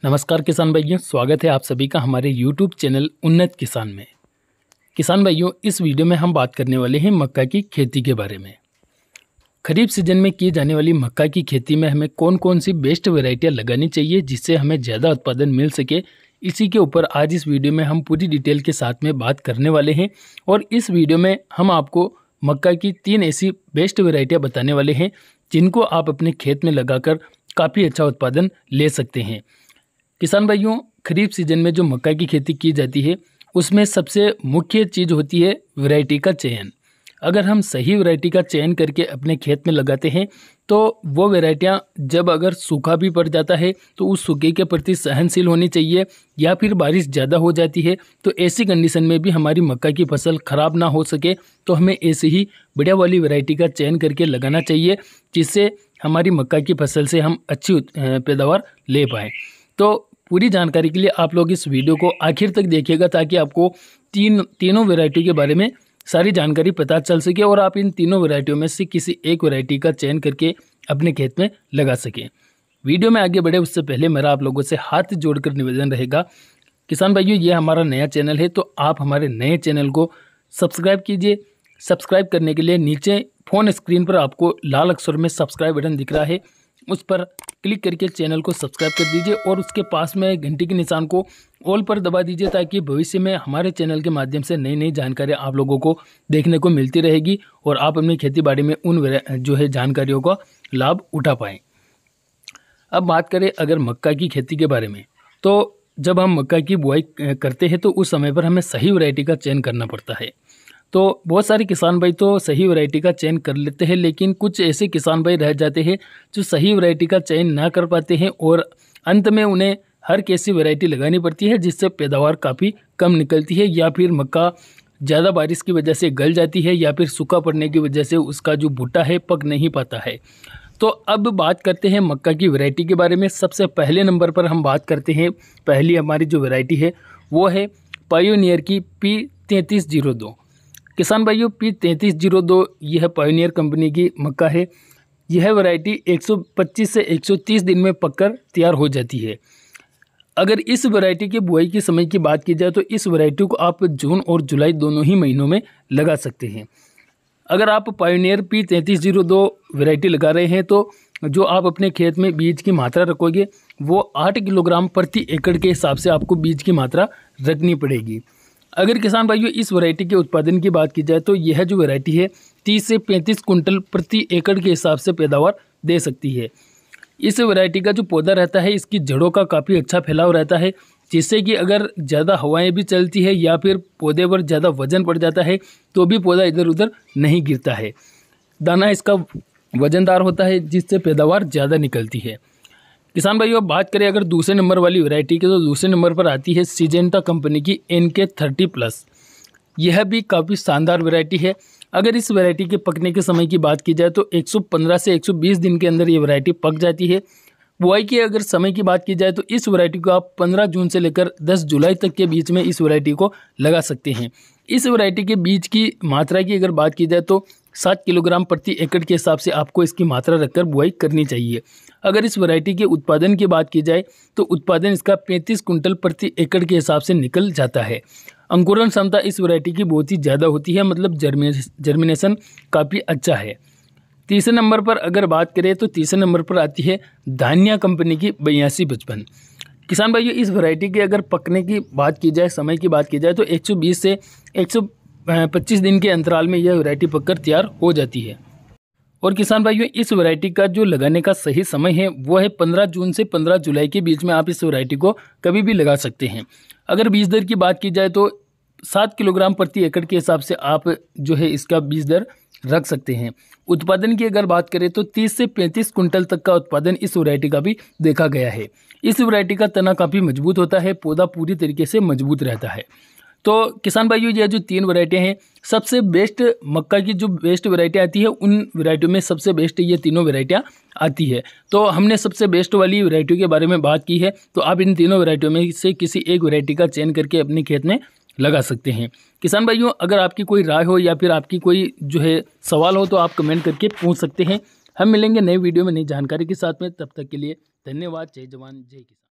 नमस्कार किसान भाइयों, स्वागत है आप सभी का हमारे YouTube चैनल उन्नत किसान में। किसान भाइयों, इस वीडियो में हम बात करने वाले हैं मक्का की खेती के बारे में। खरीफ सीजन में की जाने वाली मक्का की खेती में हमें कौन कौन सी बेस्ट वैरायटियां लगानी चाहिए जिससे हमें ज़्यादा उत्पादन मिल सके, इसी के ऊपर आज इस वीडियो में हम पूरी डिटेल के साथ में बात करने वाले हैं। और इस वीडियो में हम आपको मक्का की 3 ऐसी बेस्ट वैरायटियाँ बताने वाले हैं जिनको आप अपने खेत में लगाकर काफ़ी अच्छा उत्पादन ले सकते हैं। किसान भाइयों, खरीफ सीजन में जो मक्का की खेती की जाती है उसमें सबसे मुख्य चीज़ होती है वैरायटी का चयन। अगर हम सही वैरायटी का चयन करके अपने खेत में लगाते हैं तो वो वैरायटियाँ जब अगर सूखा भी पड़ जाता है तो उस सूखे के प्रति सहनशील होनी चाहिए, या फिर बारिश ज़्यादा हो जाती है तो ऐसी कंडीशन में भी हमारी मक्का की फसल ख़राब ना हो सके, तो हमें ऐसे ही बढ़िया वाली वैरायटी का चयन करके लगाना चाहिए जिससे हमारी मक्का की फसल से हम अच्छी पैदावार ले पाएँ। तो पूरी जानकारी के लिए आप लोग इस वीडियो को आखिर तक देखिएगा ताकि आपको तीनों वैरायटी के बारे में सारी जानकारी पता चल सके और आप इन तीनों वैरायटियों में से किसी एक वैरायटी का चयन करके अपने खेत में लगा सकें। वीडियो में आगे बढ़े उससे पहले मेरा आप लोगों से हाथ जोड़कर निवेदन रहेगा, किसान भाइयों ये हमारा नया चैनल है तो आप हमारे नए चैनल को सब्सक्राइब कीजिए। सब्सक्राइब करने के लिए नीचे फ़ोन स्क्रीन पर आपको लाल अक्षर में सब्सक्राइब बटन दिख रहा है, उस पर क्लिक करके चैनल को सब्सक्राइब कर दीजिए और उसके पास में घंटी के निशान को ऑल पर दबा दीजिए ताकि भविष्य में हमारे चैनल के माध्यम से नई नई जानकारियाँ आप लोगों को देखने को मिलती रहेगी और आप अपनी खेती बाड़ी में उन जो है जानकारियों का लाभ उठा पाएँ। अब बात करें अगर मक्का की खेती के बारे में, तो जब हम मक्का की बुआई करते हैं तो उस समय पर हमें सही वैरायटी का चयन करना पड़ता है। तो बहुत सारे किसान भाई तो सही वैरायटी का चयन कर लेते हैं, लेकिन कुछ ऐसे किसान भाई रह जाते हैं जो सही वैरायटी का चयन ना कर पाते हैं और अंत में उन्हें हर कैसी वैरायटी लगानी पड़ती है जिससे पैदावार काफ़ी कम निकलती है, या फिर मक्का ज़्यादा बारिश की वजह से गल जाती है, या फिर सूखा पड़ने की वजह से उसका जो भुट्टा है पक नहीं पाता है। तो अब बात करते हैं मक्का की वैरायटी के बारे में। सबसे पहले नंबर पर हम बात करते हैं, पहली हमारी जो वैरायटी है वो है पायोनियर की P3302। किसान भाइयों, P3302 यह पायोनियर कंपनी की मक्का है। यह वैरायटी 125 से 130 दिन में पककर तैयार हो जाती है। अगर इस वैरायटी के बुआई के समय की बात की जाए तो इस वैरायटी को आप जून और जुलाई दोनों ही महीनों में लगा सकते हैं। अगर आप पायोनियर P3302 वैरायटी लगा रहे हैं तो जो आप अपने खेत में बीज की मात्रा रखोगे वो 8 किलोग्राम प्रति एकड़ के हिसाब से आपको बीज की मात्रा रखनी पड़ेगी। अगर किसान भाइयों इस वैरायटी के उत्पादन की बात की जाए तो यह जो वैरायटी है 30 से 35 कुंटल प्रति एकड़ के हिसाब से पैदावार दे सकती है। इस वैरायटी का जो पौधा रहता है इसकी जड़ों का काफ़ी अच्छा फैलाव रहता है, जिससे कि अगर ज़्यादा हवाएं भी चलती है या फिर पौधे पर ज़्यादा वजन पड़ जाता है तो भी पौधा इधर उधर नहीं गिरता है। दाना इसका वजनदार होता है जिससे पैदावार ज़्यादा निकलती है। किसान भाइयों, बात करें अगर दूसरे नंबर वाली वैरायटी की तो दूसरे नंबर पर आती है सिजेंटा कंपनी की NK30+। यह भी काफ़ी शानदार वैरायटी है। अगर इस वैरायटी के पकने के समय की बात की जाए तो 115 से 120 दिन के अंदर ये वैरायटी पक जाती है। बुआई के अगर समय की बात की जाए तो इस वैरायटी को आप 15 जून से लेकर 10 जुलाई तक के बीच में इस वैरायटी को लगा सकते हैं। इस वैरायटी के बीज की मात्रा की अगर बात की जाए तो 7 किलोग्राम प्रति एकड़ के हिसाब से आपको इसकी मात्रा रखकर बुआई करनी चाहिए। अगर इस वैरायटी के उत्पादन की बात की जाए तो उत्पादन इसका 35 कुंटल प्रति एकड़ के हिसाब से निकल जाता है। अंकुरण क्षमता इस वैरायटी की बहुत ही ज़्यादा होती है, मतलब जर्मिनेशन काफ़ी अच्छा है। तीसरे नंबर पर अगर बात करें तो तीसरे नंबर पर आती है धान्या कंपनी की 8255। किसान भाइयों, इस वैरायटी के अगर पकने की बात की जाए, समय की बात की जाए तो 120 से 125 दिन के अंतराल में यह वैरायटी पककर तैयार हो जाती है। और किसान भाइयों, इस वैरायटी का जो लगाने का सही समय है वो है 15 जून से 15 जुलाई के बीच में आप इस वैरायटी को कभी भी लगा सकते हैं। अगर बीज दर की बात की जाए तो 7 किलोग्राम प्रति एकड़ के हिसाब से आप जो है इसका बीज दर रख सकते हैं। उत्पादन की अगर बात करें तो 30 से 35 कुंटल तक का उत्पादन इस वैरायटी का भी देखा गया है। इस वैरायटी का तना काफ़ी मजबूत होता है, पौधा पूरी तरीके से मजबूत रहता है। तो किसान भाइयों, ये जो 3 वैरायटियाँ हैं, सबसे बेस्ट मक्का की जो बेस्ट वैरायटी आती है उन वैरायटियों में सबसे बेस्ट ये तीनों वैरायटियाँ आती है। तो हमने सबसे बेस्ट वाली वैरायटियों के बारे में बात की है, तो आप इन तीनों वैरायटियों में से किसी एक वैरायटी का चयन करके अपने खेत में लगा सकते हैं। किसान भाइयों, अगर आपकी कोई राय हो या फिर आपकी कोई जो है सवाल हो तो आप कमेंट करके पूछ सकते हैं। हम मिलेंगे नए वीडियो में नई जानकारी के साथ में, तब तक के लिए धन्यवाद। जय जवान जय किसान।